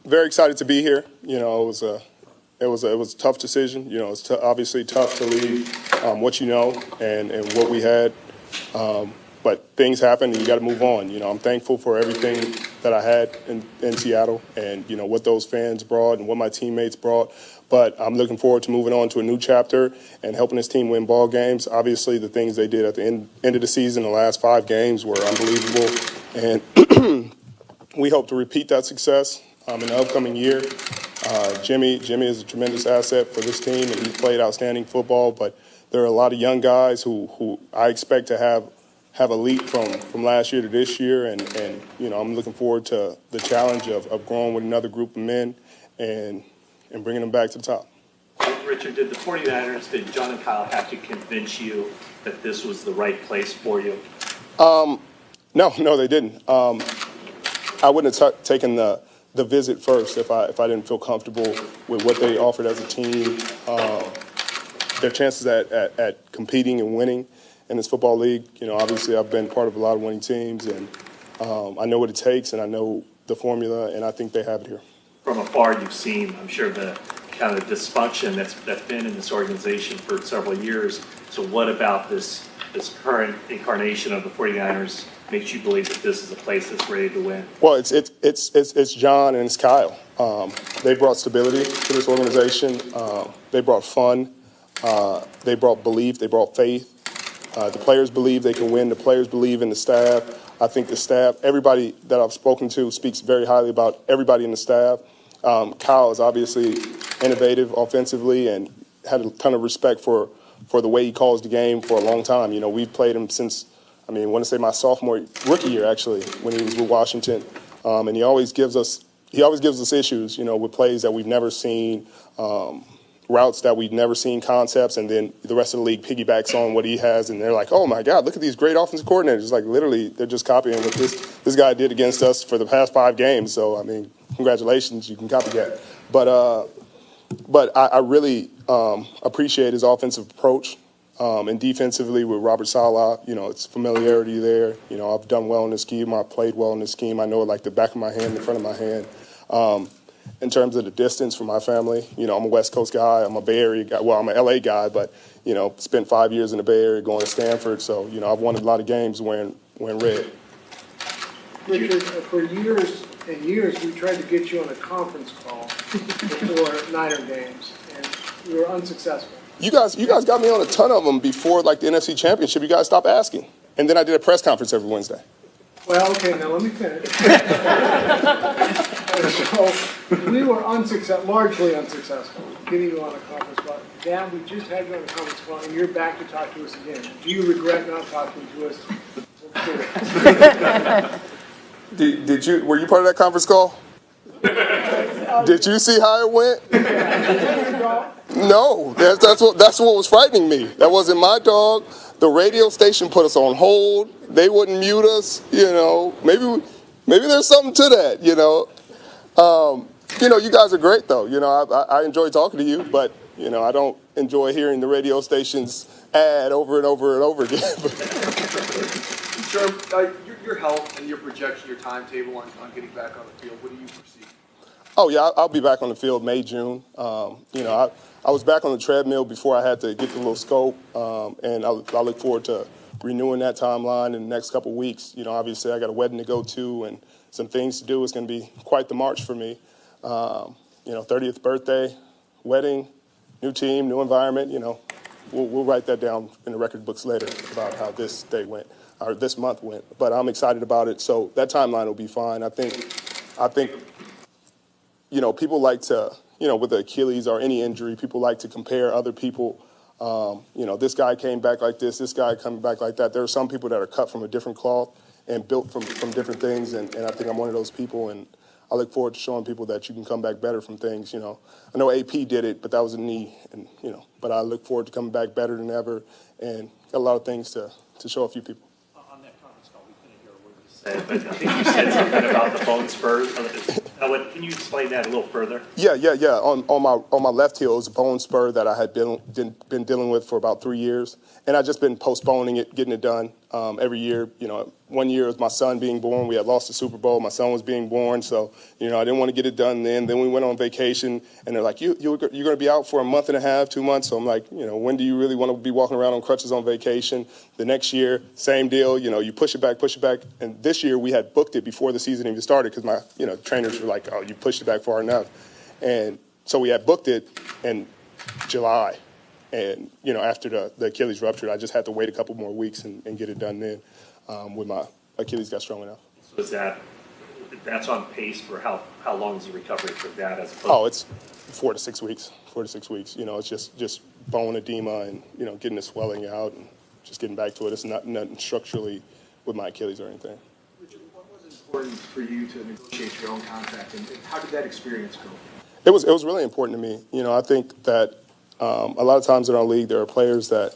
Very excited to be here. You know, it was a tough decision. You know, it's obviously tough to leave what you know and what we had. But things happen and you got to move on. You know, I'm thankful for everything that I had in Seattle and, you know, what those fans brought and what my teammates brought. But I'm looking forward to moving on to a new chapter and helping this team win ball games. Obviously, the things they did at the end of the season, the last 5 games, were unbelievable. And we hope to repeat that success in the upcoming year. Jimmy is a tremendous asset for this team, and he played outstanding football. But there are a lot of young guys who I expect to have a leap from last year to this year. And you know, I'm looking forward to the challenge of growing with another group of men and bringing them back to the top. Richard, did the 49ers, did John and Kyle have to convince you that this was the right place for you? No, they didn't. I wouldn't have taken the visit first if I didn't feel comfortable with what they offered as a team, their chances at competing and winning in this football league. You know, obviously I've been part of a lot of winning teams, and I know what it takes, and I know the formula, and I think they have it here. From afar, you've seen, I'm sure, the kind of dysfunction that's been in this organization for several years. So what about this current incarnation of the 49ers makes you believe that this is a place that's ready to win? Well, it's John and it's Kyle. They brought stability to this organization. They brought fun. They brought belief. They brought faith. The players believe they can win. The players believe in the staff. I think the staff, everybody that I've spoken to, speaks very highly about everybody in the staff. Kyle is obviously innovative offensively and had a ton of respect for the way he calls the game for a long time. You know, we've played him since, I want to say my rookie year, actually, when he was with Washington. And he always gives us issues, you know, with plays that we've never seen, routes that we've never seen, concepts, and then the rest of the league piggybacks on what he has, and they're like, oh, my God, look at these great offensive coordinators. Like, literally, they're just copying what this guy did against us for the past 5 games. So, congratulations, you can copycat. But I really appreciate his offensive approach. And defensively with Robert Saleh, you know, it's familiarity there. You know, I've done well in this scheme. I played well in this scheme. I know it like the back of my hand, the front of my hand. In terms of the distance from my family, you know, I'm a West Coast guy. I'm a Bay Area guy. Well, I'm an LA guy, but, you know, spent 5 years in the Bay Area going to Stanford. So, you know, I've won a lot of games wearing red. Richard, for years and years, we tried to get you on a conference call before Niner games, and we were unsuccessful. You guys got me on a ton of them before, like, the NFC Championship. You guys stopped asking. And then I did a press conference every Wednesday. Well, okay, now let me finish. So we were largely unsuccessful getting you on a conference call. Now we just had you on a conference call, and you're back to talk to us again. Do you regret not talking to us? Were you part of that conference call? Did you see how it went? No, that's what was frightening me. That wasn't my dog. The radio station put us on hold. They wouldn't mute us. You know, maybe there's something to that. You know, you guys are great though. You know, I enjoy talking to you, but you know, I don't enjoy hearing the radio station's ad over and over and over again. Sure. Your health and your projection, your timetable on getting back on the field. What do you foresee? Oh yeah, I'll be back on the field May, June. You know, I was back on the treadmill before I had to get the little scope, and I look forward to renewing that timeline in the next couple of weeks. You know, obviously I got a wedding to go to and some things to do. It's going to be quite the march for me. You know, 30th birthday, wedding, new team, new environment. You know, we'll write that down in the record books later about how this day went or this month went. But I'm excited about it. So that timeline will be fine. I think. You know, people like to, you know, with the Achilles or any injury, people like to compare other people. You know, this guy came back like this guy coming back like that. There are some people that are cut from a different cloth and built from different things, and I think I'm one of those people, and I look forward to showing people that you can come back better from things, you know. I know AP did it, but that was a knee, and, you know, but I look forward to coming back better than ever, and got a lot of things to show a few people. On that conference call, we couldn't hear a word you said, but I think you said something about the bone spurs. Can you explain that a little further? Yeah. On my left heel, it was a bone spur that I had been dealing with for about 3 years, and I've just been postponing it, getting it done. every year. One year was my son being born. We had lost the Super Bowl. My son was being born, so I didn't want to get it done then. Then we went on vacation, and they're like, you're going to be out for a month and a half, 2 months. So I'm like, when do you really want to be walking around on crutches on vacation? The next year, same deal. You push it back. And this year we had booked it before the season even started because my trainers were like, oh, you pushed it back far enough. And so we had booked it in July. And, after the Achilles ruptured, I just had to wait a couple more weeks and get it done then when my Achilles got strong enough. So that's on pace for how long is the recovery for that as opposed Oh, it's 4 to 6 weeks. 4 to 6 weeks. It's just bone edema and, getting the swelling out and just getting back to it. It's nothing structurally with my Achilles or anything. Richard, what was important for you to negotiate your own contract, and how did that experience go? It was really important to me. I think that a lot of times in our league there are players that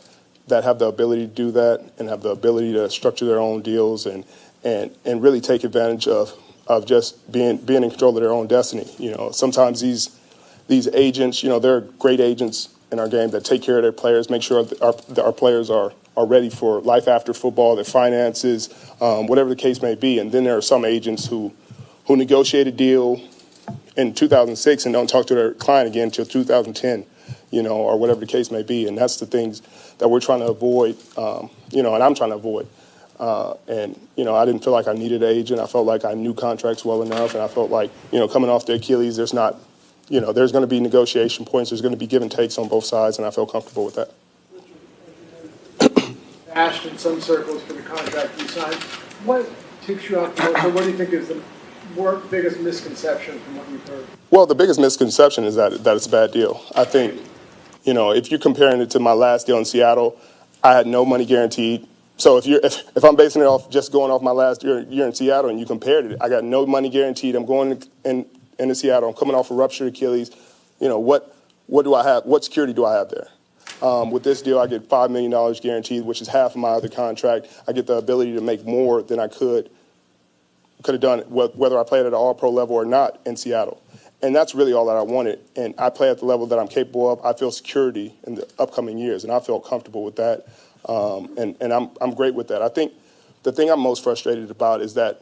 have the ability to do that and have the ability to structure their own deals and really take advantage of just being in control of their own destiny. Sometimes these agents, there are great agents in our game that take care of their players, make sure that our players are ready for life after football, their finances, whatever the case may be. And then there are some agents who negotiate a deal in 2006 and don't talk to their client again until 2010, or whatever the case may be. And that's the things that we're trying to avoid, and I'm trying to avoid. And I didn't feel like I needed an agent. I felt like I knew contracts well enough, and I felt like, coming off the Achilles, there's not, there's going to be negotiation points. There's going to be give and takes on both sides, and I felt comfortable with that. Bashed in some circles for the contract you signed. What ticks you off the most, or what do you think is the biggest misconception from what you've heard? Well, the biggest misconception is that it's a bad deal. I think, if you're comparing it to my last deal in Seattle, I had no money guaranteed. So if I'm basing it off just going off my last year in Seattle and you compared it, I got no money guaranteed. I'm going into Seattle. I'm coming off a ruptured Achilles. What do I have? What security do I have there? With this deal, I get $5 million guaranteed, which is half of my other contract. I get the ability to make more than I could have done whether I played at an all-pro level or not in Seattle. And that's really all that I wanted. And I play at the level that I'm capable of. I feel security in the upcoming years, and I feel comfortable with that. And I'm great with that. I think the thing I'm most frustrated about is that,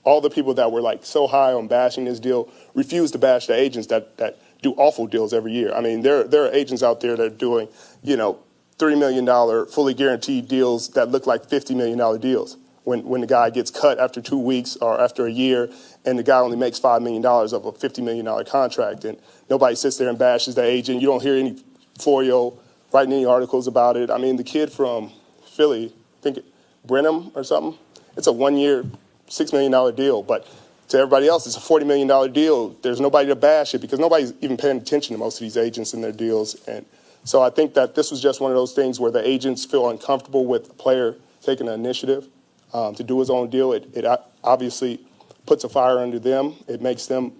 all the people that were like so high on bashing this deal refuse to bash the agents that do awful deals every year. I mean, there are agents out there that are doing, $3 million fully guaranteed deals that look like $50 million deals. When the guy gets cut after 2 weeks or after a year and the guy only makes $5 million of a $50 million contract, and nobody sits there and bashes the agent. You don't hear any Florio writing any articles about it. I mean, the kid from Philly, I think Brenham or something, it's a 1-year, $6 million deal. But to everybody else, it's a $40 million deal. There's nobody to bash it because nobody's even paying attention to most of these agents and their deals. And so I think that this was just one of those things where the agents feel uncomfortable with the player taking the initiative to do his own deal. It obviously puts a fire under them. It makes them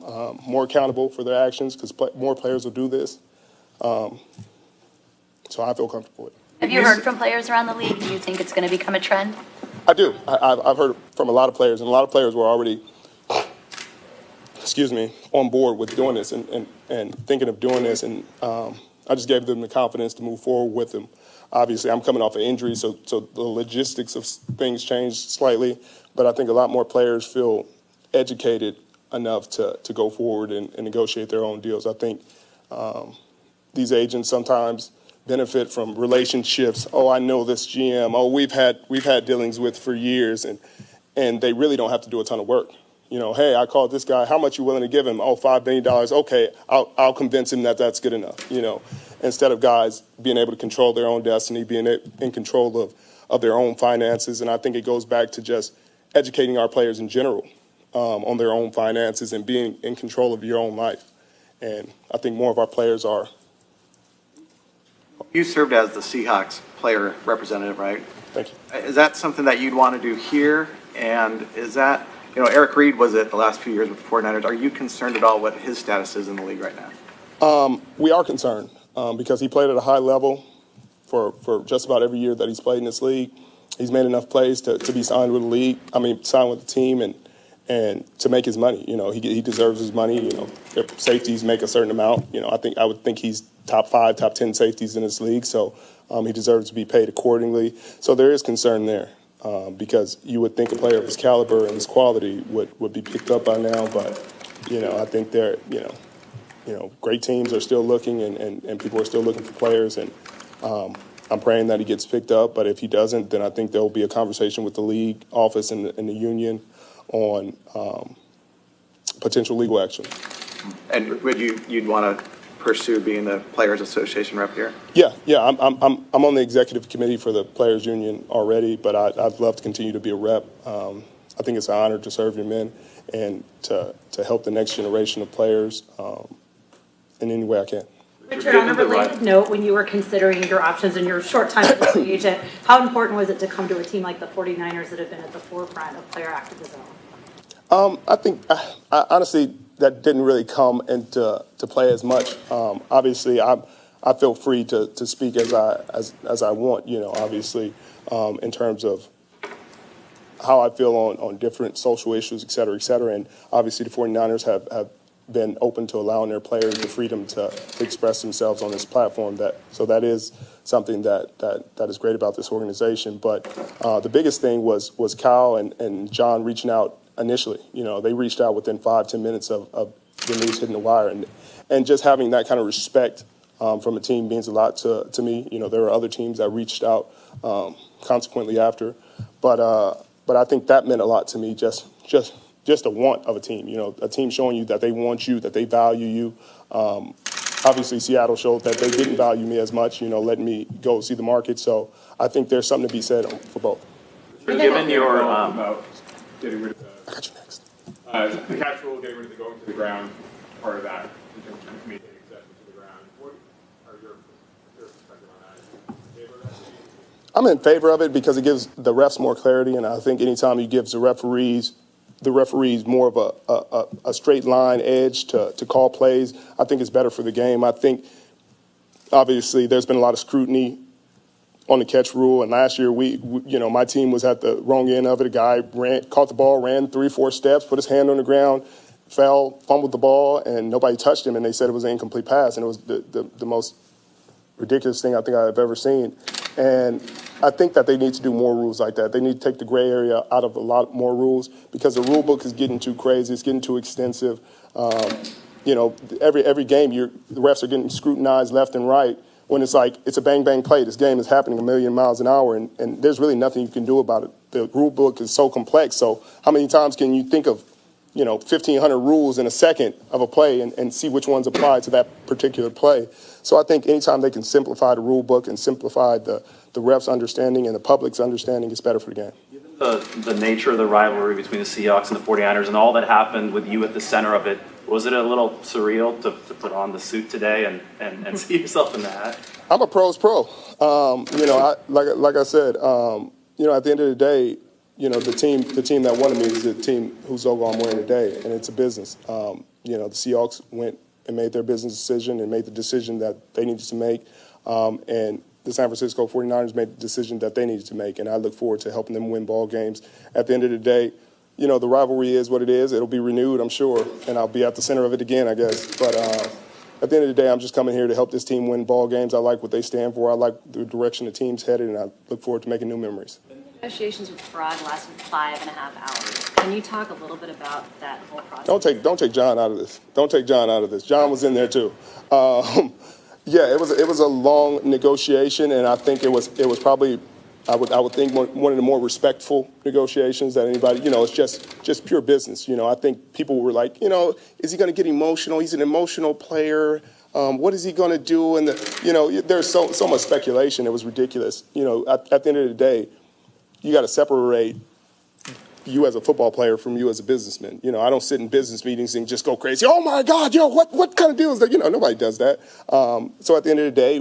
more accountable for their actions because more players will do this. So I feel comfortable with it. Have you heard from players around the league? Do you think it's going to become a trend? I do. I've heard from a lot of players, and a lot of players were already, on board with doing this and thinking of doing this. And I just gave them the confidence to move forward with them. Obviously, I'm coming off an injury, so the logistics of things changed slightly. But I think a lot more players feel educated enough to go forward and negotiate their own deals. I think these agents sometimes benefit from relationships. Oh, I know this GM. Oh, we've had dealings with for years, and they really don't have to do a ton of work. Hey, I called this guy. How much you willing to give him? Oh, $5 million. Okay, I'll convince him that that's good enough. Instead of guys being able to control their own destiny, being in control of their own finances. And I think it goes back to just educating our players in general on their own finances and being in control of your own life. And I think more of our players are. You served as the Seahawks player representative, right? Thank you. Is that something that you'd want to do here? And is that, Eric Reed was it the last few years with the 49ers. Are you concerned at all what his status is in the league right now? We are concerned because he played at a high level for just about every year that he's played in this league. He's made enough plays to be signed with the league. Signed with the team and to make his money. He deserves his money. If safeties make a certain amount, I would think he's top 5, top 10 safeties in this league. So He deserves to be paid accordingly. So there is concern there because you would think a player of his caliber and his quality would be picked up by now. But, I think they're, great teams are still looking and people are still looking for players. And I'm praying that he gets picked up. But if he doesn't, then I think there will be a conversation with the league office and the union on potential legal action. And you'd want to pursue being the Players Association rep here? Yeah. I'm on the executive committee for the Players Union already, but I'd love to continue to be a rep. I think it's an honor to serve your men and to help the next generation of players in any way I can. Richard, on a related note, when you were considering your options in your short time as a free agent, how important was it to come to a team like the 49ers that have been at the forefront of player activism? I think, I honestly, that didn't really come into play as much. Obviously, I feel free to speak as I want, obviously, in terms of how I feel on different social issues, et cetera, and obviously the 49ers have been open to allowing their players the freedom to express themselves on this platform. So that is something that is great about this organization. But the biggest thing was Kyle and John reaching out initially. They reached out within 5-10 minutes of the news hitting the wire, and just having that kind of respect from a team means a lot to me. There were other teams that reached out consequently after, but I think that meant a lot to me. Just the want of a team, a team showing you that they want you, that they value you. Obviously, Seattle showed that they didn't value me as much, letting me go see the market. So I think there's something to be said for both. Given your about getting rid of I got you next. the catch rule, getting rid of the going to the ground part of that, in terms of maintaining accession to the ground, what are your perspective on that? I'm in favor of it because it gives the refs more clarity, and I think anytime you give the referees more of a straight line edge to call plays, I think it's better for the game. I think, obviously, there's been a lot of scrutiny on the catch rule, and last year my team was at the wrong end of it. A guy caught the ball, ran 3-4 steps, put his hand on the ground, fell, fumbled the ball, and nobody touched him, and they said it was an incomplete pass, and it was the most ridiculous thing I think I've ever seen. And I think that they need to do more rules like that. They need to take the gray area out of a lot more rules because the rule book is getting too crazy. It's getting too extensive. Every game, the refs are getting scrutinized left and right when it's like it's a bang-bang play. This game is happening a million miles an hour, and there's really nothing you can do about it. The rule book is so complex. So how many times can you think of 1,500 rules in a second of a play and see which ones apply to that particular play? So I think anytime they can simplify the rule book and simplify the refs' understanding and the public's understanding, it's better for the game. Given the nature of the rivalry between the Seahawks and the 49ers and all that happened with you at the center of it, was it a little surreal to put on the suit today and see yourself in the hat? I'm a pro's pro. Like I said, at the end of the day, the team that wanted me is the team whose logo I'm wearing today, and it's a business. The Seahawks went and made their business decision and made the decision that they needed to make, and the San Francisco 49ers made the decision that they needed to make, and I look forward to helping them win ball games. At the end of the day, the rivalry is what it is. It'll be renewed, I'm sure, and I'll be at the center of it again, I guess. But at the end of the day, I'm just coming here to help this team win ball games. I like what they stand for. I like the direction the team's headed, and I look forward to making new memories. Negotiations with Fraud lasted 5.5 hours. Can you talk a little bit about that whole process? Don't take John out of this. Don't take John out of this. John was in there too. It was a long negotiation, and I think it was probably I would think one of the more respectful negotiations that anybody. It's just pure business. I think people were like, is he going to get emotional? He's an emotional player. What is he going to do? And there's so much speculation. It was ridiculous. At the end of the day, you got to separate you as a football player from you as a businessman. I don't sit in business meetings and just go crazy. Oh my God, what kind of deal is that? Nobody does that. So at the end of the day,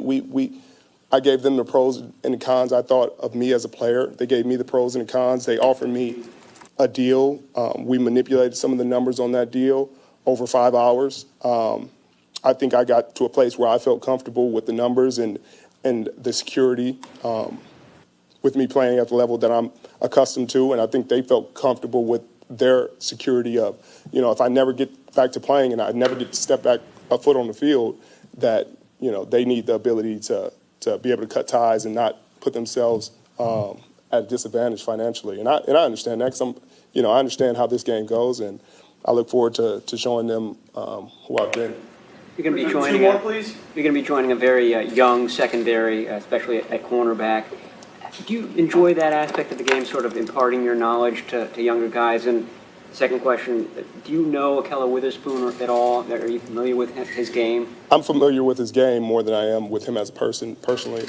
I gave them the pros and the cons I thought of me as a player. They gave me the pros and the cons. They offered me a deal. We manipulated some of the numbers on that deal over 5 hours. I think I got to a place where I felt comfortable with the numbers and the security with me playing at the level that I'm accustomed to, and I think they felt comfortable with their security of, if I never get back to playing and I never get to step back a foot on the field, that, they need the ability to to be able to cut ties and not put themselves at a disadvantage financially. And I understand that, 'cause I understand how this game goes, and I look forward to showing them who I've been. You're going to be joining. Two more, please. You're going to be joining a very young secondary, especially at cornerback. Do you enjoy that aspect of the game, sort of imparting your knowledge to younger guys? And second question, do you know Akella Witherspoon at all? Are you familiar with his game? I'm familiar with his game more than I am with him as a person, personally.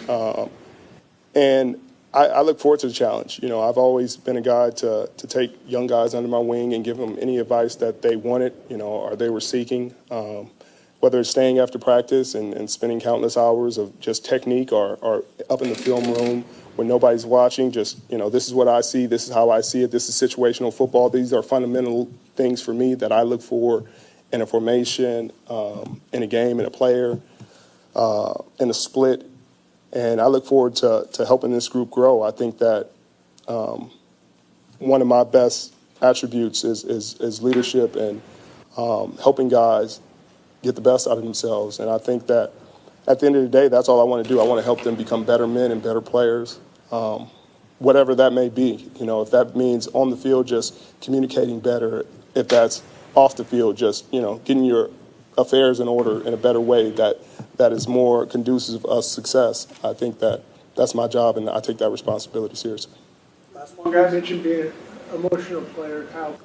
And I look forward to the challenge. I've always been a guy to take young guys under my wing and give them any advice that they wanted, or they were seeking. Whether it's staying after practice and spending countless hours of just technique or up in the film room when nobody's watching, just, this is what I see, this is how I see it, this is situational football. These are fundamental things for me that I look for in a formation, in a game, in a player, in a split. And I look forward to helping this group grow. I think that one of my best attributes is leadership and helping guys get the best out of themselves. And I think that at the end of the day, that's all I want to do. I want to help them become better men and better players, whatever that may be. If that means on the field, just communicating better. If that's off the field, just, getting your affairs in order in a better way that is more conducive of success. I think that's my job, and I take that responsibility seriously. Last one, guy mentioned being an emotional player. Kyle.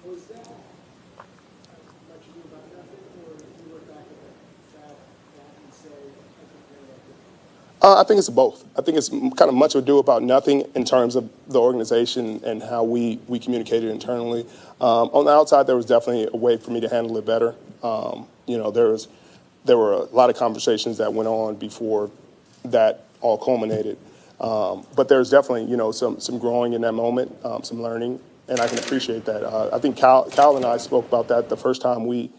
Was that much ado about nothing, or you look back at that and say, I think it's both. I think it's kind of much ado about nothing in terms of the organization and how we communicated internally. On the outside, there was definitely a way for me to handle it better. There were a lot of conversations that went on before that all culminated. But there's definitely, some growing in that moment, some learning, and I can appreciate that. I think Cal and I spoke about that the first time we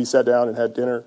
sat down and had dinner.